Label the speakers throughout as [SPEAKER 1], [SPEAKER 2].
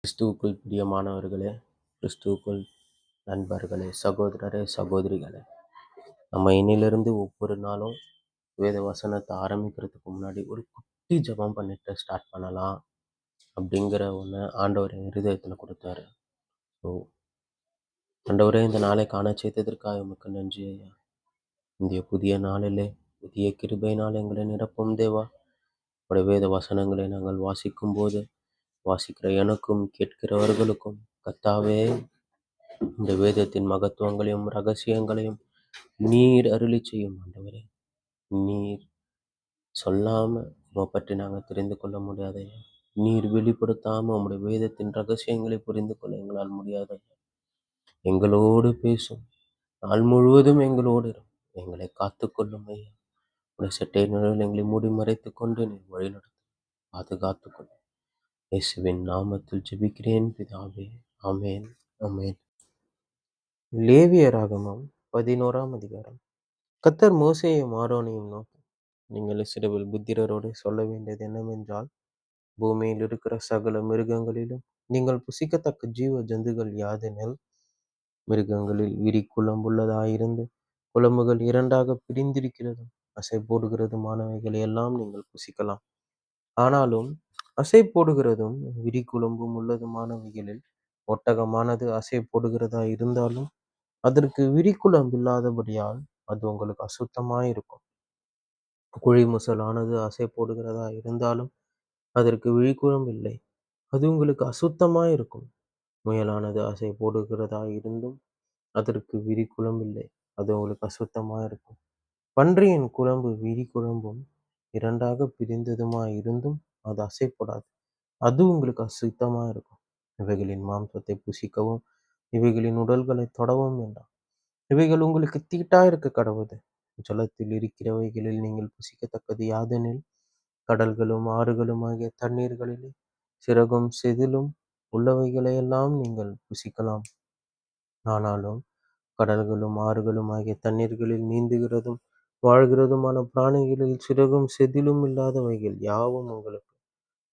[SPEAKER 1] கிறிஸ்துவுக்குள் பிரியமானவர்களே, கிறிஸ்துவுக்குள் நண்பர்களே, சகோதரரே, சகோதரிகளே, நம்ம இன்னிலிருந்து ஒவ்வொரு நாளும் வேத வசனத்தை ஆரம்பிக்கிறதுக்கு முன்னாடி ஒரு குட்டி ஜெபம் பண்ணிட்டு ஸ்டார்ட் பண்ணலாம் அப்படிங்கிற ஒன்று ஆண்டவர் என் இருதயத்தில் கொடுத்தாரு. ஸோ ஆண்டவரே, இந்த நாளை காண செய்ததற்காக உமக்கு நன்றி ஐயா. இந்த புதிய நாளிலே புதிய கிருபையினால் எங்களை நிரப்பும் தேவா. உடைய வேத வசனங்களை நாங்கள் வாசிக்கும் போது வாசிக்கிற எனக்கும் கேட்கிறவர்களுக்கும் கர்த்தாவே, இந்த வேதத்தின் மகத்துவங்களையும் ரகசியங்களையும் நீர் அருளி செய்யும் ஆண்டவரே. நீர் சொல்லாம உம்மை பற்றி நாங்கள் தெரிந்து கொள்ள முடியாதையா. நீர் வெளிப்படுத்தாம உம்முடைய வேதத்தின் ரகசியங்களை புரிந்து கொள்ள எங்களால் முடியாதையா. எங்களோடு பேசும், நாள் முழுவதும் எங்களோடு எங்களை காத்துக்கொள்ளும் ஐயா. உடைய சட்டை நிழலில் எங்களை மூடி மறைத்து கொண்டு நீர் வழிநடத்தும், பாதுகாத்துக்கொள்ளும். இயேசுவின் நாமத்தில் ஜெபிக்கிறேன் பிதாவே. ஆமேன், ஆமேன். லேவியராகமம் 11ஆம் அதிகாரம். கர்த்தர் மோசேயையும் ஆரோனையும் நோக்கி, நீங்கள் இஸ்ரவேல் புத்திரரோடு சொல்ல வேண்டியது என்னவென்றால், பூமியில் இருக்கிற சகல மிருகங்களிலும் நீங்கள் புசிக்கத்தக்க ஜீவ ஜந்துகள் யாதெனில், மிருகங்களில் விரி குளம்புள்ளதாயிருந்து குளம்புகள் இரண்டாக பிரிந்திருக்கிறதும் அசை போடுகிறதுமானவைகளை எல்லாம் நீங்கள் புசிக்கலாம். ஆனாலும் அசை போடுகிறதும் விரி குளம்பும் உள்ளதுமானவைகளில் ஒட்டகமானது அசை போடுகிறதா இருந்தாலும் அதற்கு விரிக்குளம்பில்லாதபடியால் அது உங்களுக்கு அசுத்தமாயிருக்கும். குழிமுசலானது அசை போடுகிறதா இருந்தாலும் அதற்கு விழிக்குளம் இல்லை, அது உங்களுக்கு அசுத்தமாயிருக்கும். முயலானது அசை போடுகிறதா இருந்தும் அதற்கு விரிக்குளம் இல்லை, அது உங்களுக்கு அசுத்தமாயிருக்கும். பன்றியின் குழம்பு விரி குழம்பும் இரண்டாக பிரிந்ததுமாயிருந்தும் அது அசைப்படாது, அது உங்களுக்கு அசுத்தமாயிருக்கும். இவைகளின் மாம்சத்தை புசிக்கவும் இவைகளின் உடல்களை தொடவும் வேண்டாம். இவைகள் உங்களுக்கு தீட்டாயிருக்க கடவுது. ஜலத்தில் இருக்கிறவைகளில் நீங்கள் புசிக்கத்தக்கது யாதெனில், கடல்களும் ஆறுகளும் ஆகிய தண்ணீர்களிலே சிறகும் செதிலும் உள்ளவைகளையெல்லாம் நீங்கள் புசிக்கலாம். ஆனாலும் கடல்களும் ஆறுகளும் ஆகிய தண்ணீர்களில் நீந்துகிறதும் வாழ்கிறதுமான பிராணிகளில் சிறகும் செதிலும் இல்லாதவைகள் யாவும் உங்களுக்கு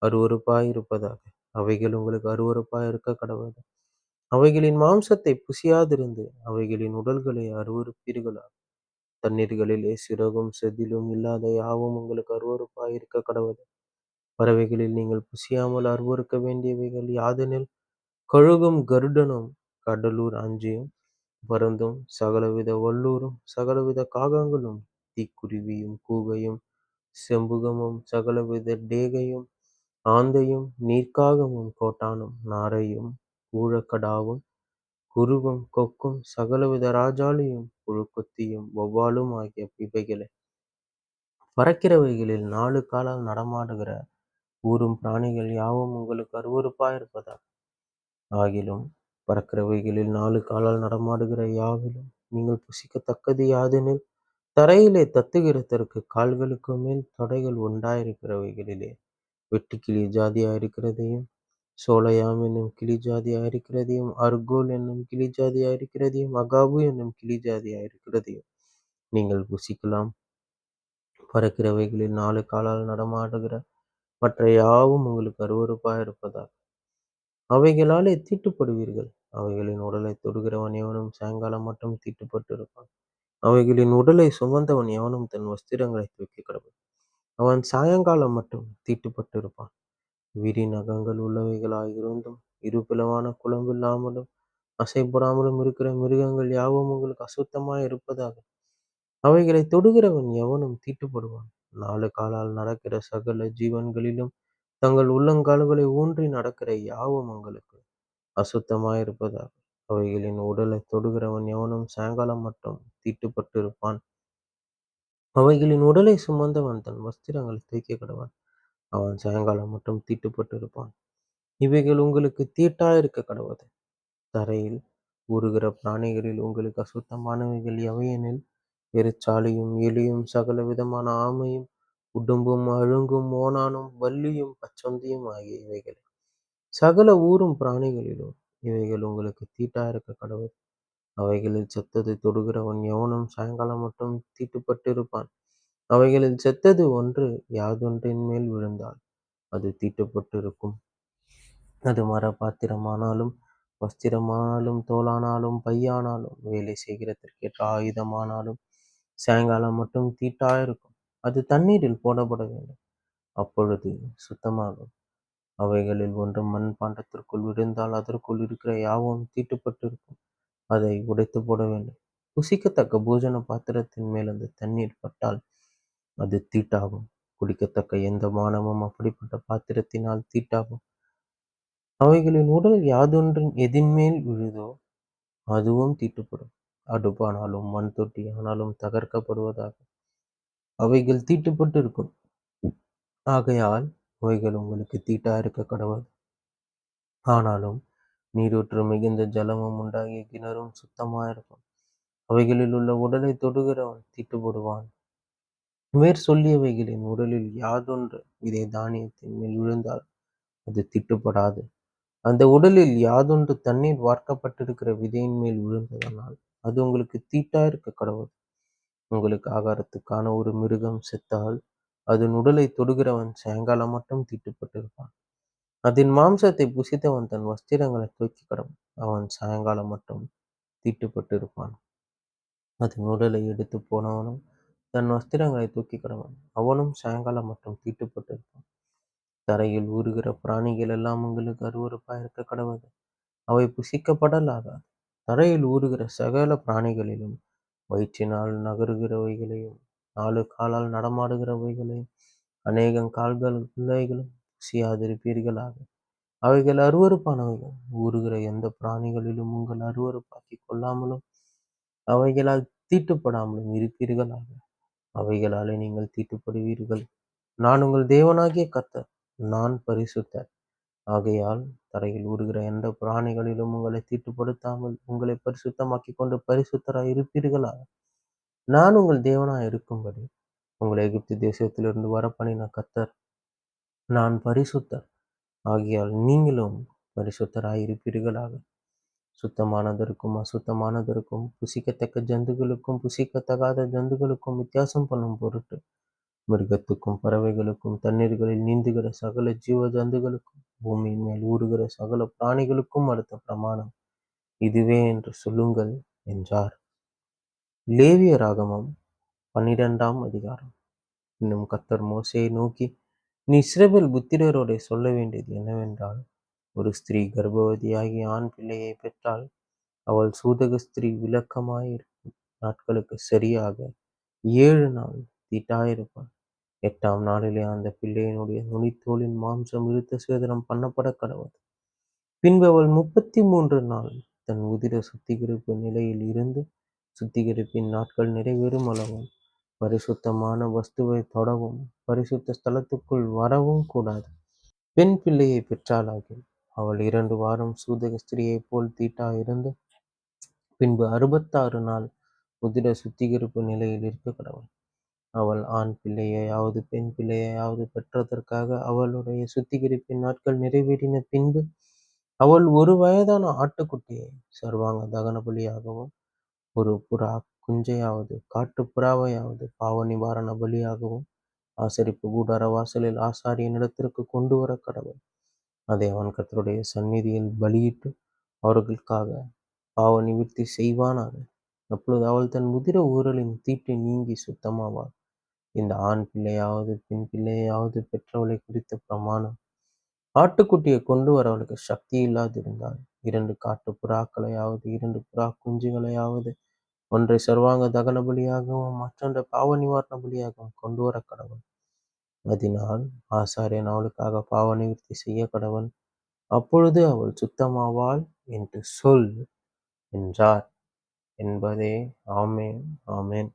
[SPEAKER 1] அருவருப்பாயிருப்பதாக. அவைகள் உங்களுக்கு அருவருப்பாயிருக்க கடவுது. அவைகளின் மாம்சத்தை புசியாதிருந்து அவைகளின் உடல்களை அருவருப்பீர்களா. தண்ணீர்களிலே சிறகும் செதிலும் இல்லாத யாவும் உங்களுக்கு அருவருப்பாயிருக்க கடவுது. பறவைகளில் நீங்கள் புசியாமல் அருவருக்க வேண்டியவைகள் யாதெனில், கழுகும் கருடனும் கடலூர் அஞ்சியும் பருந்தும் சகலவித வல்லூரும் சகலவித காகங்களும் தீக்குருவியும் கூகையும் செம்புகமும் சகலவித டேகையும் ஆந்தையும் நீர்க்காகமும் கோட்டானும் நாரையும் ஊழக்கடாவும் குருவும் கொக்கும் சகலவித ராஜாளியும் புழுக்கொத்தியும் வௌவாலும் ஆகிய இவைகளே. பறக்கிறவைகளில் 4 காலால் நடமாடுகிற ஊரும் பிராணிகள் யாவும் உங்களுக்கு அருவருப்பாயிருப்பதாக. ஆகிலும் பறக்கிறவைகளில் 4 காலால் நடமாடுகிற யாவிலும் நீங்கள் புசிக்கத்தக்கது யாதெனில், தரையிலே தத்துகிறதற்கு கால்களுக்கு மேல் தொடைகள் உண்டாயிருக்கிறவைகளிலே வெட்டுக்கிளி ஜாதியாயிருக்கிறதையும், சோலையாம் என்னும் கிளி ஜாதியாயிருக்கிறதையும், அர்கோல் என்னும் கிளி ஜாதியாயிருக்கிறதையும், அகாபு என்னும் கிளி ஜாதியாயிருக்கிறதையும் நீங்கள் புசிக்கலாம். பறக்கிறவைகளில் 4 காலால் நடமாடுகிற மற்ற யாவும் உங்களுக்கு அருவருப்பாயிருப்பதாக. அவைகளாலே தீட்டுப்படுவீர்கள். அவைகளின் உடலை தொடுகிறவன் எவனும் சாயங்காலம் மட்டும் தீட்டுப்பட்டிருப்பான். அவைகளின் உடலை சுமந்தவன் எவனும் தன் வஸ்திரங்களை தூக்கி கடவன். அவன் சாயங்காலம் மட்டும் தீட்டுப்பட்டிருப்பான். விரி நகங்கள் உள்ளவைகளாயிருந்தும் இருபிளவான குளம்பில்லாமலும் அசைப்படாமலும் இருக்கிற மிருகங்கள் யாவும் உங்களுக்கு அசுத்தமாய் இருப்பதாக. அவைகளை தொடுகிறவன் எவனும் தீட்டுப்படுவான். 4 காலால் நடக்கிற சகல ஜீவன்களிலும் தங்கள் உள்ளங்கால்களை ஊன்றி நடக்கிற யாவும் உங்களுக்கு அசுத்தமாயிருப்பதாக. அவைகளின் உடலை தொடுகிறவன் எவனும் சாயங்காலம் மட்டும் தீட்டுப்பட்டிருப்பான். அவைகளின் உடலை சுமந்தவன் தன் வஸ்திரங்களை தூக்கி கடவான். அவன் சாயங்காலம் மட்டும் தீட்டுப்பட்டிருப்பான். இவைகள் உங்களுக்கு தீட்டாயிருக்க கடவது. தரையில் ஊறுகிற பிராணிகளில் உங்களுக்கு அசுத்தமானவைகள் எவையெனில், பெருச்சாளியும் எலியும் சகல விதமான ஆமையும் உடும்பும் அழுங்கும் ஓணானும் வள்ளியும் பச்சந்தியும் ஆகிய இவைகள். சகல ஊரும் பிராணிகளிலும் இவைகள் உங்களுக்கு தீட்டாயிருக்க கடவுள். அவைகளில் செத்தது தொடுகிறவன் எவனும் சாயங்காலம் மட்டும் தீட்டுப்பட்டிருப்பான். அவைகளில் செத்தது ஒன்று யாதொன்றின் மேல் விழுந்தால் அது தீட்டுப்பட்டிருக்கும். அது மர பாத்திரமானாலும், வஸ்திரமானாலும், தோலானாலும், பையானாலும், வேலை செய்கிறதற்கேற்ற ஆயுதமானாலும், சாயங்காலம் மட்டும் தீட்டாயிருக்கும். அது தண்ணீரில் போடப்பட வேண்டும். அப்பொழுது சுத்தமாகும். அவைகளில் ஒன்று மண்பாண்டத்திற்குள் விழுந்தால் அதற்குள் இருக்கிற யாவும் தீட்டுப்பட்டிருக்கும். அதை உடைத்து போட வேண்டும். புசிக்கத்தக்க பூஜன பாத்திரத்தின் மேல் அந்த தண்ணீர் பட்டால் அது தீட்டாகும். குடிக்கத்தக்க எந்த மானமும் அப்படிப்பட்ட பாத்திரத்தினால் தீட்டாகும். அவைகளின் உடல் யாதொன்றின் எதின்மேல் விழுதோ அதுவும் தீட்டுப்படும். அடுப்பானாலும் மண் தொட்டியானாலும் தகர்க்கப்படுவதாக. அவைகள் தீட்டுப்பட்டு இருக்கும். ஆகையால் அவைகள் உங்களுக்கு தீட்டா இருக்க கடவுள். ஆனாலும் நீரூற்று மிகுந்த ஜலமும் உண்டாகிய கிணறும் சுத்தமாயிருக்கும். அவைகளில் உள்ள உடலை தொடுகிறவன் தீட்டுப்படுவான். மேற் சொல்லியவைகளின் உடலில் யாதொன்று விதை தானியத்தின் மேல் விழுந்தால் அது தீட்டுப்படாது. அந்த உடலில் யாதொன்று தண்ணீர் வார்க்கப்பட்டிருக்கிற விதையின் மேல் விழுந்ததனால் அது உங்களுக்கு தீட்டா இருக்க கடவுள். உங்களுக்கு ஆகாரத்துக்கான ஒரு மிருகம் செத்தால் அதன் உடலை தொடுகிறவன் சாயங்காலம் மட்டும் தீட்டுப்பட்டிருப்பான். அதன் மாம்சத்தை புசித்தவன் தன் வஸ்திரங்களை தூக்கி கடவன். அவன் சாயங்காலம் மட்டும் தீட்டுப்பட்டிருப்பான். அதன் உடலை எடுத்து போனவனும் தன் வஸ்திரங்களை தூக்கி கடவன். அவனும் சாயங்காலம் மட்டும் தீட்டுப்பட்டிருப்பான். தரையில் ஊறுகிற பிராணிகள் எல்லாம் உங்களுக்கு அருவருப்பாய் இருக்க கடவுது. அவை புசிக்கப்படலாகாது. தரையில் ஊறுகிற சகல பிராணிகளிலும் வயிற்றினால் நகருகிறவைகளையும் 4 காலால் நடமாடுகிறவைகளையும் அநேகம் கால்கள் உள்ளவைகளும் புசியாதிருப்பீர்களாக. அவைகள் அருவருப்பானவைகள். ஊறுகிற எந்த பிராணிகளிலும் உங்கள் அருவருப்பாக்கிக் கொள்ளாமலும் அவைகளால் தீட்டுப்படாமலும் இருப்பீர்களாக. அவைகளாலே நீங்கள் தீட்டுப்படுவீர்கள். நான் உங்கள் தேவனாகிய கர்த்தர். நான் பரிசுத்தர். ஆகையால் தரையில் ஊறுகிற எந்த பிராணிகளிலும் உங்களை தீட்டுப்படுத்தாமல் உங்களை பரிசுத்தமாக்கிக் கொண்டு பரிசுத்தராய் இருப்பீர்களாக. நான் உங்கள் தேவனாய் இருக்கும்படி உங்களை எகிப்து தேசத்திலிருந்து வரப்பண்ணின கர்த்தர். நான் பரிசுத்தர். ஆகையால் நீங்களும் பரிசுத்தராய் இருப்பீர்களாக. சுத்தமானதற்கும் அசுத்தமானதற்கும் புசிக்கத்தக்க ஜந்துகளுக்கும் புசிக்கத்தகாத ஜந்துகளுக்கும் வித்தியாசம் பண்ணும் பொருட்டு மிருகத்துக்கும் பறவைகளுக்கும் தண்ணீர்களில் நீந்துகிற சகல ஜீவ ஜந்துகளுக்கும் பூமியின் மேல் ஊறுகிற சகல பிராணிகளுக்கும் அடுத்த பிரமாணம் இதுவே என்று சொல்லுங்கள் என்றார். லேவியராகமம் 12ஆம் அதிகாரம். இன்னும் கர்த்தர் மோசேயை நோக்கி, நீ இஸ்ரவேல் புத்திரரோடே சொல்ல வேண்டியது என்னவென்றால், ஒரு ஸ்திரீ கர்ப்பவதியாகி ஆண் பிள்ளையை பெற்றால் அவள் சூதக ஸ்திரீ விலக்கமாயிருக்கும் நாட்களுக்கு சரியாக 7 நாள் தீட்டாயிருப்பாள். 8ஆம் நாளிலே அந்த பிள்ளையினுடைய நுனித்தோலின் மாம்சம் விருத்த சேதனம் பண்ணப்பட கடவுள். பின்பு அவள் 33 நாள் தன் உதிர சுத்திகரிப்பு நிலையில் இருந்து சுத்திகரிப்பின் நாட்கள் நிறைவேறும் அளவும் பரிசுத்தமான வஸ்துவை தொடவும் பரிசுத்த ஸ்தலத்துக்குள் வரவும் கூடாது. பெண் பிள்ளையை பெற்றாளாகில் அவள் 2 வாரம் சூதக ஸ்திரீயைப் போல் தீட்டா இருந்து பின்பு 66 நாள் உதிர சுத்திகரிப்பு நிலையில் இருக்க கடவுள். அவள் ஆண் பிள்ளையையாவது பெண் பிள்ளையையாவது பெற்றதற்காக அவளுடைய சுத்திகரிப்பின் நாட்கள் நிறைவேறின பின்பு அவள் 1 வயதான ஆட்டுக்குட்டியை சர்வாங்க தகன பலியாகவும் ஒரு புறா குஞ்சையாவது காட்டுப்புறாவையாவது பாவ நிவாரண பலியாகவும் ஆசரிப்பு கூடார வாசலில் ஆசாரியனிடத்திற்கு கொண்டு வர கடவுள். அதை அவன் கர்த்தருடைய சந்நிதியில் பலியிட்டு அவர்களுக்காக பாவ நிவிர்த்தி செய்வானாக. அப்பொழுது அவள் தன் உதிர ஊரலின் தீட்டு நீங்கி சுத்தமாவாள். இந்த ஆண் பிள்ளையாவது பெண் பிள்ளையாவது பெற்றவளை குறித்த பிரமாணம். ஆட்டுக்குட்டியை கொண்டு வர அவளுக்கு சக்தி இல்லாதிருந்தால் 2 காட்டு புறாக்களையாவது 2 புறா குஞ்சுகளையாவது ஒன்றை சர்வாங்க தகன பலியாகவும் மற்றொன்றை பாவ நிவாரண பலியாகவும் கொண்டு வர கடவுள். அதனால் ஆசாரியன் அவளுக்காக பாவ நிவிர்த்தி செய்ய கடவன். அப்பொழுது அவள் சுத்தமாவாள் என்று சொல் என்றார் என்பதே. ஆமென், ஆமென்.